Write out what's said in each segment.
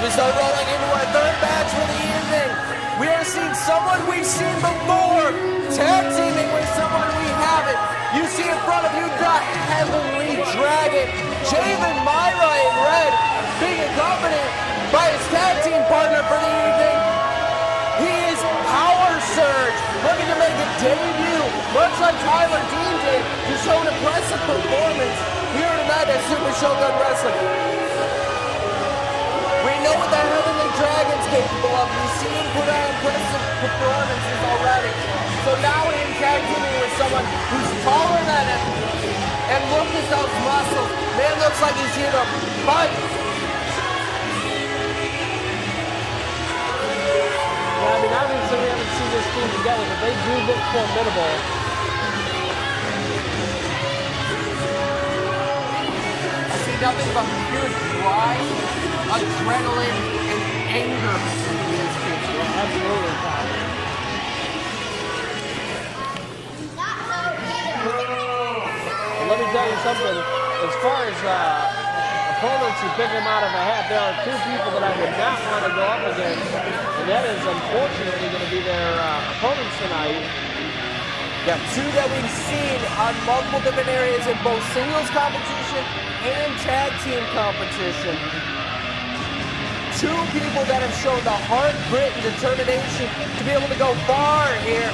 we start rolling into our third match for the evening, we are seeing someone we've seen before, tag teaming with someone we haven't. You see in front of you the Heavenly Dragon, Javen Myra in red, being accompanied by his tag team partner for the evening. He is Power Surge, looking to make a debut, much like Tyler Dean did, to show an impressive performance here tonight at Super Shogun Wrestling. We know what the Heavenly Dragon's capable of. We've seen him put on impressive performances already. So now him tag teaming with someone who's taller than him, and look at those muscles. Man looks like he's here to fight. Yeah, I mean, obviously we haven't seen this team together, but they do look formidable. I see nothing but pure drive, adrenaline, and anger in this team. Yeah, absolutely. And let me tell you something, as far as opponents who pick them out of a hat, there are two people that I would not want to go up against, and that is unfortunately going to be their opponents tonight. Yeah, two that we've seen on multiple different areas in both singles competition and tag team competition. Two people that have shown the heart, grit, and determination to be able to go far here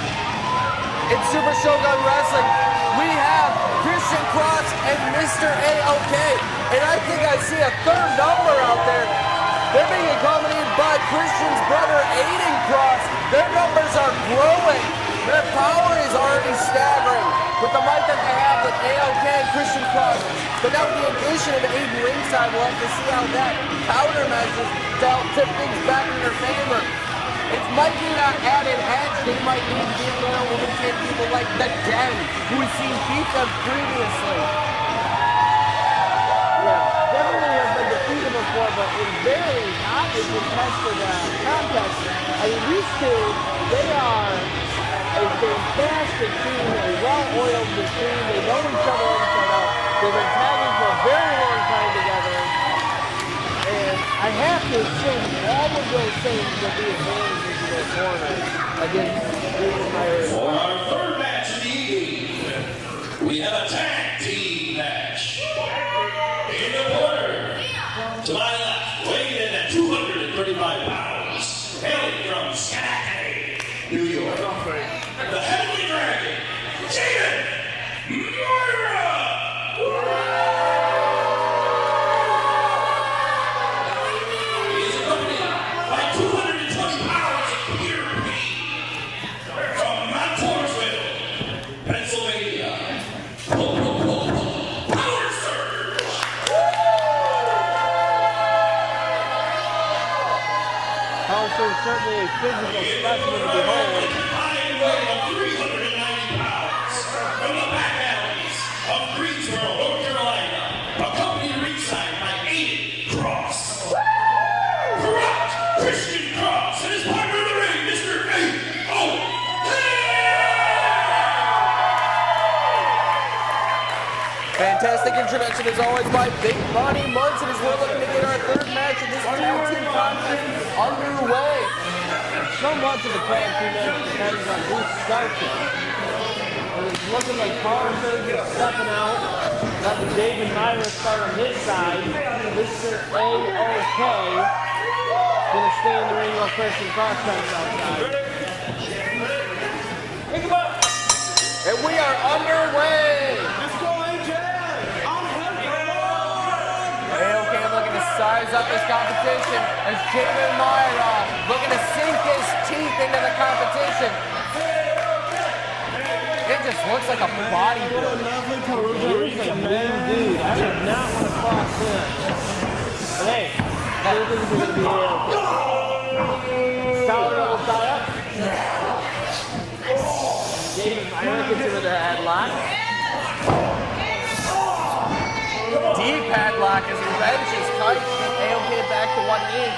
in Super Shogun Wrestling. We have Christian Cross and Mr. A-OK. And I think I see a third number out there. They're being accompanied by Christian's brother, Aiden Cross. Their numbers are growing. Their power is already staggering with the might that they have with A-OK and Christian Cross. But now with the addition of Aiden ringside, we'll have to see how that countermeasures to help tip things back in their favor. It might be not added edge. They might need to be able to overtake people like the Den, who we've seen beat them previously. Yeah, definitely have been defeated before, but in very hotly contested contests. I mean, these two, they are a fantastic team, a well-oiled machine. They know each other inside out. They've been tagging for a very long time together. And I have to assume all of those things will be advantages in their corner against Myra. For our third match of the evening, we have a tag team match. In the corner, to my left, weighing in at 235 pounds, hailing from Schenectady, New York, the Heavenly Dragon, Javen Myra! He is accompanied by 220 pounds of pure pain from Mount Forestville, Pennsylvania. Power Surge! Power Surge is certainly a physical specimen to behold. Weight of 390 pounds from the back alleys of Greensboro, North Carolina, accompanied ringside by Aiden Cross. Corrupt Christian Cross and his partner in the ring, Mr. A-OK. Fantastic introduction as always by Big Money Munson as we're looking to get our third match of this tag team contest underway. So much of the tag team match depends on who starts it. And it's looking like Power Surge is stepping out. Got the Dave and Myra start on his side. Mr. A-OK gonna stay in the ring while Christian Cross comes outside. Pick him up! And we are underway. Let's go, AJ! A-OK looking to size up this competition as Javen Myra looking to sink his teeth into the competition. It just looks like a bodybuilder. Here's a mean dude. I would not want to cross him. But hey, I don't think he's going to be A-OK. Solid double tie up. Javen Myra gets him with a headlock. Deep padlock as he wrenches tight. A-OK back to one knee.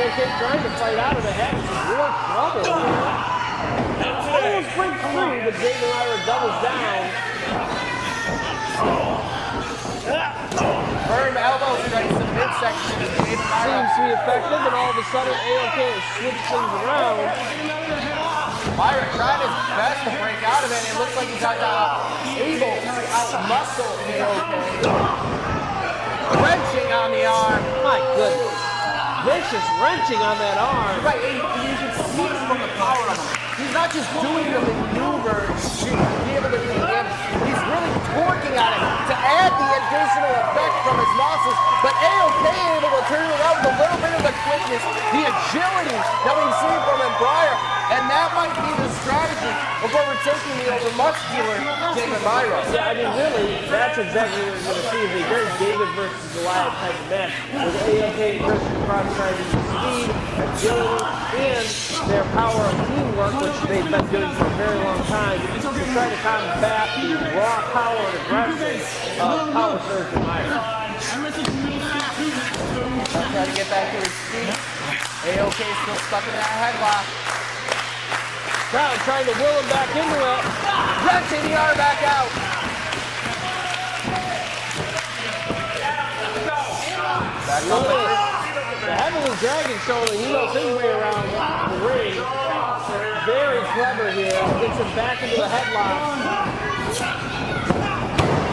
A-OK trying to fight out of the head. Real trouble here. Almost breaks through, but Javen Myra doubles down. Firm elbow strikes the mid midsection of David Myra. Seems to be effective, and all of a sudden, AOK has switched things around. Myra tried his best to break out of it. It looks like he's able to out-muscle AOK. Wrenching on the arm. My goodness. Vicious wrenching on that arm. Right, and you can see from the power of him. He's not just doing the maneuver to be able to do damage. He's really torquing on it to add the additional effect from his muscles. But AOK able to turn it around with a little bit of the quickness, the agility that we've seen from him prior. And that might be the strategy of overtaking the over-muscular David Myra. Yeah, I mean, really, that's exactly what we're going to see. Is a very David versus Goliath type of match. With AOK and Christian Cross trying to use speed, agility, and their power of teamwork, which they've been doing for a very long time, to try to combat the raw power and aggression of Power Surge and Myra. Trying to get back to his feet. AOK still stuck in that headlock. Crowd trying to will him back into it. Wrenching the arm back out. Back up The Heavenly Dragon showing he knows his way around the ring. Very clever here. Gets him back into the headlock.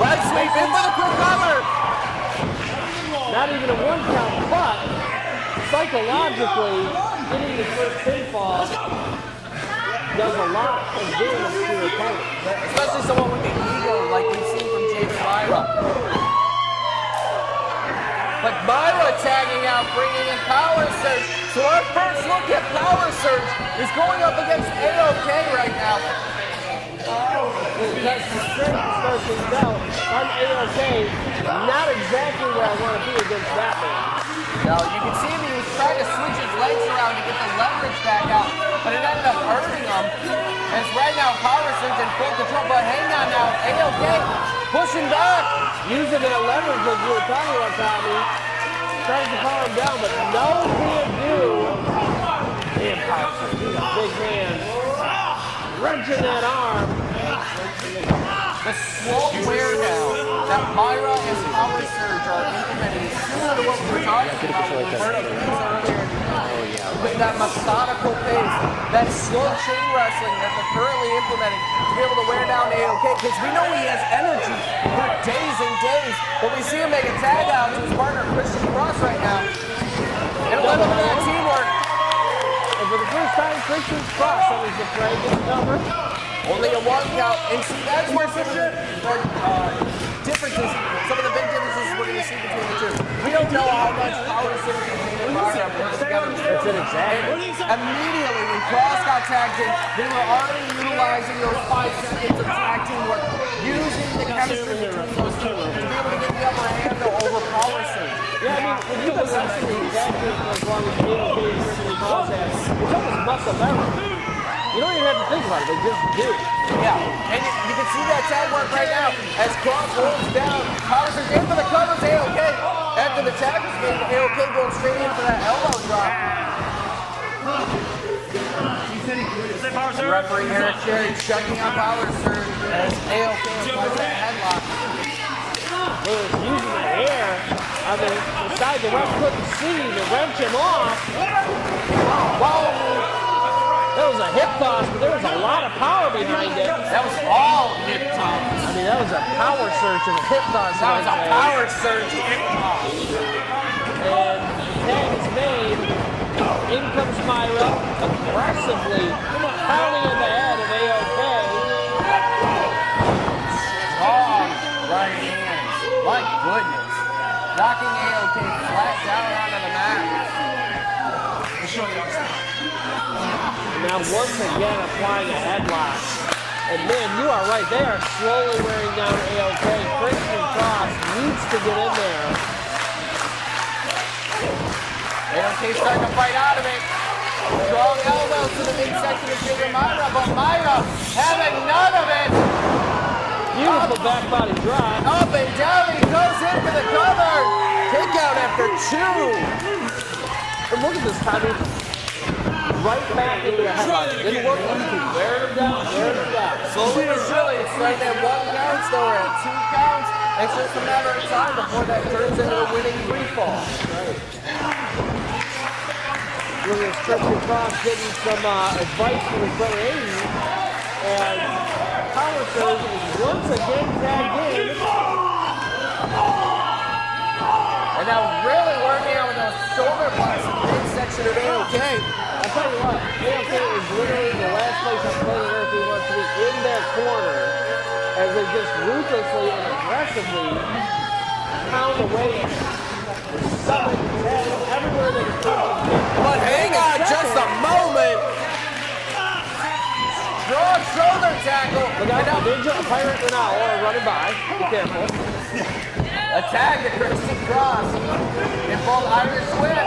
Leg sweep in for the quick cover. Not even a 1 count, but psychologically getting the first pinfall does a lot of damage to your opponent. Especially someone with the ego like we've seen from David Myra. But Myra tagging out, bringing in Power Surge. So our first look at Power Surge is going up against AOK right now. That's the strength to start things out. I'm AOK, not exactly where I want to be against that man. No, you can see him, he was trying to switch his legs around to get the leverage back out, but it ended up hurting him. And right now, Power Surge in full control, but hang on now, AOK pushing back. Using that leverage as we were talking about, Tommy. Trying to calm him down, but no can't do. Damn, Power Surge, he's a big man. Wrenching that arm. The slow wear down that Myra and Power Surge are implementing is similar to what we were talking about with Roberto earlier. With that methodical pace, that slow chain wrestling that they're currently implementing to be able to wear down AOK, because we know he has energy for days and days, but we see him make a tag out to his partner Christian Cross right now. And a little bit of that teamwork. And for the first time, Christian Cross on his afraid to cover. Only a 1 count, and see that's where some of the differences, some of the big differences we're going to see between the two. We don't know how much Power Surge and David Myra put together. That's it exactly. Immediately when Cross got tagged in, they were already utilizing those 5 seconds of tag team work, using the chemistry between those two to be able to get the upper hand over Power Surge. Yeah, I mean, when you've been wrestling with tag team for as long as AOK and Christian Cross have, it's almost muscle memory. You don't even have to think about it, they just do. Yeah, and you can see that tag work right now as Cross holds down. Power Surge in for the covers, AOK. After the tag was made, AOK going straight in for that elbow drop. The referee Eric Sherry checking on Power Surge as AOK applies that headlock. Lewis using the hair on the side the ref couldn't see to wrench him off. Wow. That was a hip toss, but there was a lot of power behind it. That was all hip toss. I mean, that was a Power Surge and a hip toss. That was a Power Surge hip toss. And the tag is made. In comes Myra, aggressively pounding in the head of AOK. Strong right hands. My goodness. Knocking AOK flat down onto the mat. Now once again applying a headlock. And man, you are right. They are slowly wearing down AOK. Christian Cross needs to get in there. AOK starting to fight out of it. Strong elbows to the midsection of David Myra, but Myra having none of it. Beautiful back body drop. Up and down, he goes in for the cover. Kick out after 2. And look at this, Tommy. Right back into the headlock. Didn't work. Wearing him down, wearing him down. Slowly but surely, it's starting at 1 count, though we're at 2 counts. It's just a matter of time before that turns into a winning free fall. Look at Christian Cross getting some advice from his brother Aiden. And Power Surge is once again tagged in. And now really working out with those shoulder blocks in the midsection of AOK. I'll tell you what, AOK is literally the last place on planet Earth who wants to be in their corner as they just ruthlessly and aggressively pound away at stomach, head, everywhere they can. But hang on just a moment. Strong shoulder tackle. Look out, Ninja, a pirate, and owl are running by. Be careful. Attack at Christian Cross. Involved Irish whip.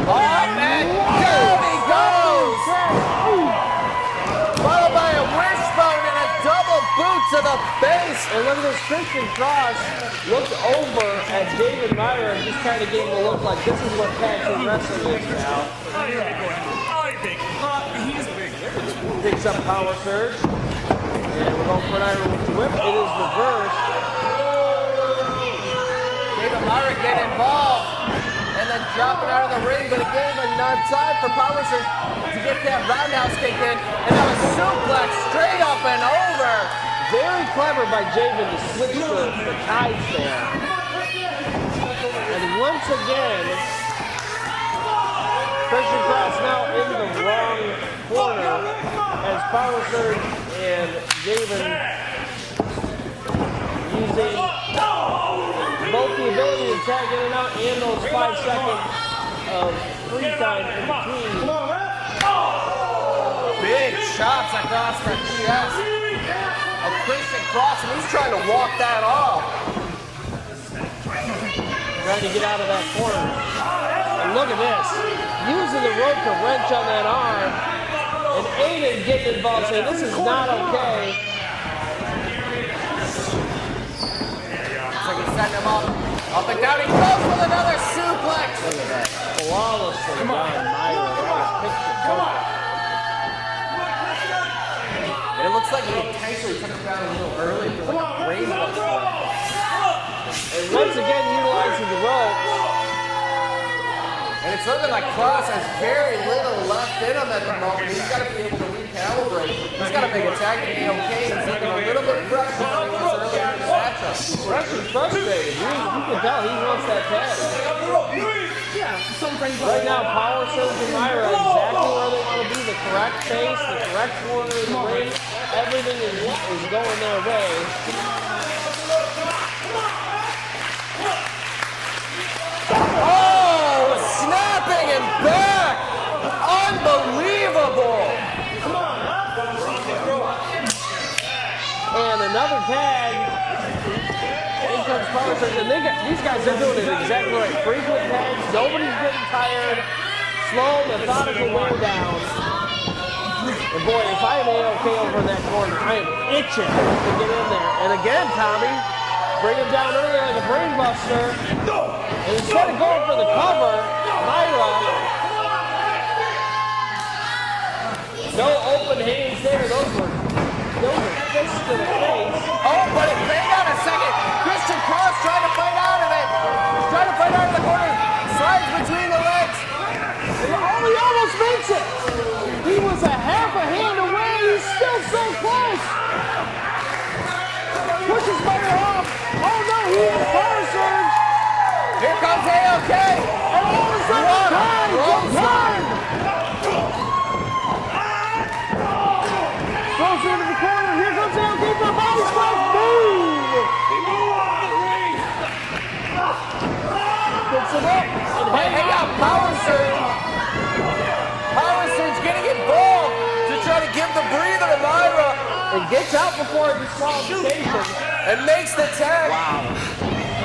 Up and down he goes. Followed by a wishbone and a double boot to the face. And look at this, Christian Cross looked over at David Myra and just kind of gave him a look like this is what tag team wrestling is now. He's big. Picks up Power Surge. And we're going for an Irish whip. It is reversed. David Myra get involved and then dropping out of the ring, but it gave enough time for Power Surge to get that roundhouse kick in, and now a suplex straight up and over. Very clever by Javen to switch the tides there. And once again, Christian Cross now in the wrong corner as Power Surge and Javen using both the ability to tag in and out and those 5 seconds of free time in between. Big chops across the chest of Christian Cross, and he's trying to walk that off. Trying to get out of that corner. And look at this. Using the rope to wrench on that arm. And Aiden getting involved saying this is not okay. Looks like he's setting him up. Up and down he goes with another suplex. Look at that. Flawlessly done, Myra. That was picture perfect. And it looks like he intentionally took him down a little early for like a brainbuster. And once again utilizing the rope. And it's looking like Cross has very little left in him at the moment. He's got to be able to recalibrate. He's got to make a tag to be okay. He's looking a little bit fresh than he was earlier in the matchup. Fresh and frustrated. You can tell he wants that tag. Right now, Power Surge and Myra are exactly where they want to be. The correct face, the correct corner of the ring. Everything is going their way. Oh, snapping and back. Unbelievable. And another tag. In comes Power Surge. And these guys are doing it exactly right. Frequent tags. Nobody's getting tired. Slow, methodical wear down. And boy, if I am AOK over in that corner, I am itching to get in there. And again, Tommy, bring him down early like a brain buster. And instead of going for the cover, Myra, no open hands there. Those were fists to the face. Oh, but hang on a second. Christian Cross trying to fight out of it. Trying to fight out of the corner. Slides between the legs. Oh, he almost makes it. He was a half a hand away. He's still so close. Pushes Myra off. Oh no, he has Power Surge. Here comes AOK. And all of a sudden, time. Throws into the corner. Here comes AOK for a body slam. Boom. Picks it up. And hang out, Power Surge. Power Surge getting involved to try to give the breather to Myra. It gets out before a disqualification. And makes the tag. Wow.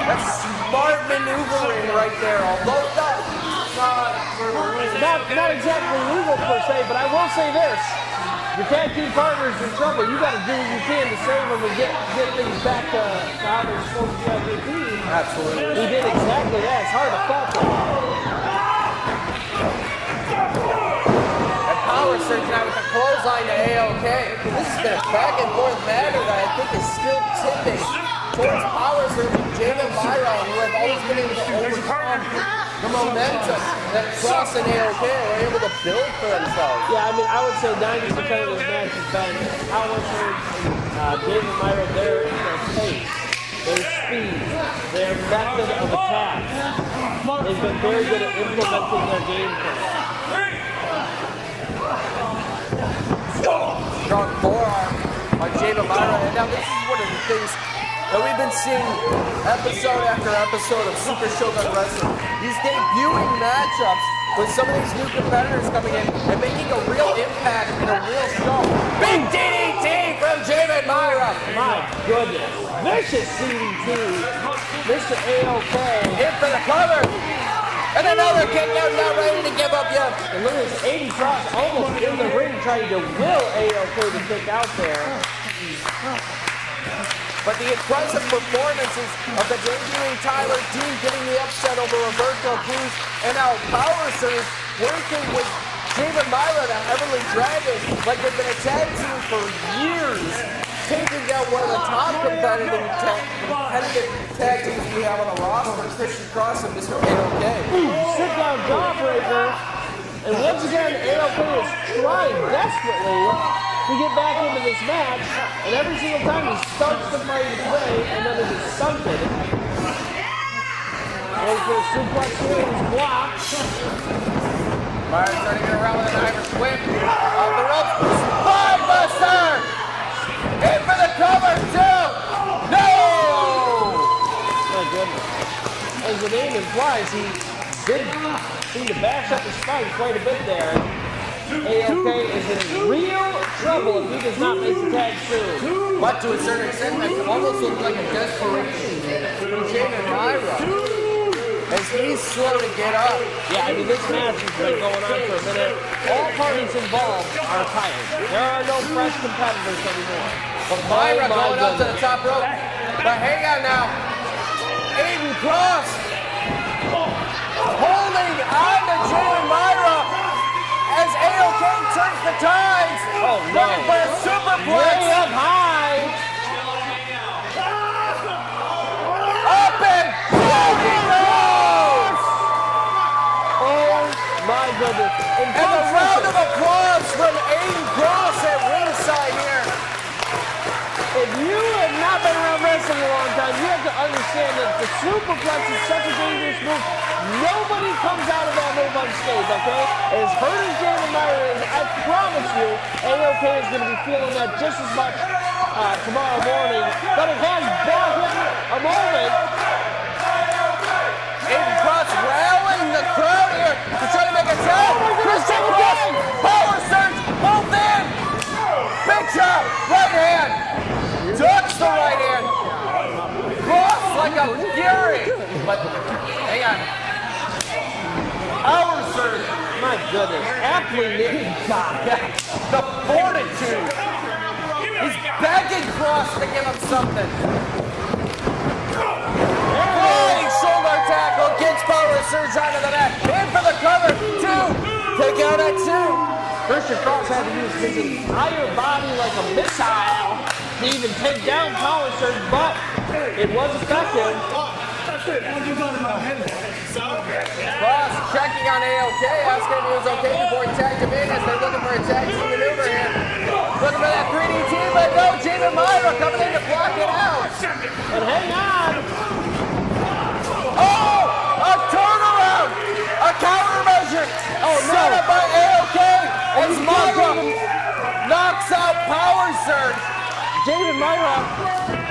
That's smart maneuvering right there. Although not exactly legal per se, but I will say this. Your tag team partner's in trouble. You got to do what you can to save them and get things back to how they're supposed to be on their team. Absolutely. He did exactly that. It's hard to fault him. And Power Surge now with the clothesline to AOK. This has been a back and forth matter that I think is still tipping towards Power Surge and Jamin Myra, who have always been able to overcome the momentum that Cross and AOK are able to build for themselves. Yeah, I mean, I would say 90% of this match has been Power Surge and Jamin Myra, their pace, their speed, their method of attack. They've been very good at implementing their game plan. Strong forearm on Jamin Myra, and now this is one of the things that we've been seeing episode after episode of Super Shogun Wrestling. These debuting matchups with some of these new competitors coming in and making a real impact in a real show. Big DDT from Jamin Myra. My goodness. Vicious CDT. Mr. AOK. In for the cover. And another kick out, not ready to give up yet. And look at this 80 Cross almost in the ring trying to will AOK to kick out there. But the impressive performances of the debuting Tyler Dean getting the upset over Roberto Cruz, and now Power Surge working with Jamin Myra, the Heavenly Dragon, like they've been a tag team for years, taking down one of the top competitive tag teams we have on the roster, Christian Cross and Mr. AOK. Sit down jawbreaker. And once again, AOK is trying desperately to get back into this match, and every single time he starts to fight his way, and then it is stunted. Going for a suplex here, he's blocked. Myra's trying to get around with an Irish whip. Off the ropes. Spinebuster! In for the cover, too! No! My goodness. As the name implies, he did seem to bash up his spine quite a bit there. AOK is in real trouble if he does not make the tag soon. But to a certain extent, that almost looks like a desperation from Jamin Myra, as he's slow to get up. Yeah, I mean, this match has been going on for a minute. All parties involved are tired. There are no fresh competitors anymore. But Myra going up to the top rope. But hang on now. Aiden Cross holding on to Jamin Myra as AOK turns the tides. Oh, no. Looking for a superplex. Way up high. Up and down he goes. Oh, my goodness. And a round of applause from Aiden Cross at ringside here. If you have not been around wrestling a long time, you have to understand that the superplex is such a dangerous move. Nobody comes out of that move unscathed, okay? As hurt as Jamin Myra is, I promise you, AOK is going to be feeling that just as much tomorrow morning. But it has bought him a moment. Aiden Cross rallying the crowd here to try to make a tag. Christian Cross, Power Surge, both in. Big shot, right hand. Ducks the right hand. Cross like a fury. But hang on. Power Surge. My goodness, aptly named. The fortitude. He's begging Cross to give him something. Flying shoulder tackle gets Power Surge onto the mat. In for the cover. Two. Take out at two. Christian Cross had to use his entire body like a missile to even take down Power Surge, but it was effective. Cross checking on AOK, asking if he was okay before he tagged him in as they're looking for a tag team maneuver here. Looking for that 3DT, but no, Jamin Myra coming in to block it out. And hang on. Oh, a turnaround, a countermeasure. Oh, no. Set up by AOK as Myra knocks out Power Surge. Jamin Myra,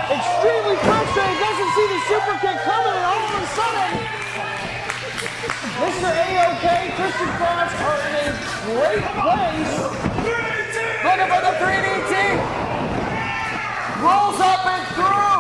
extremely frustrated, doesn't see the super kick coming, and all of a sudden, Mr. AOK, Christian Cross are in a great place. Looking for the 3DT. Rolls up and through.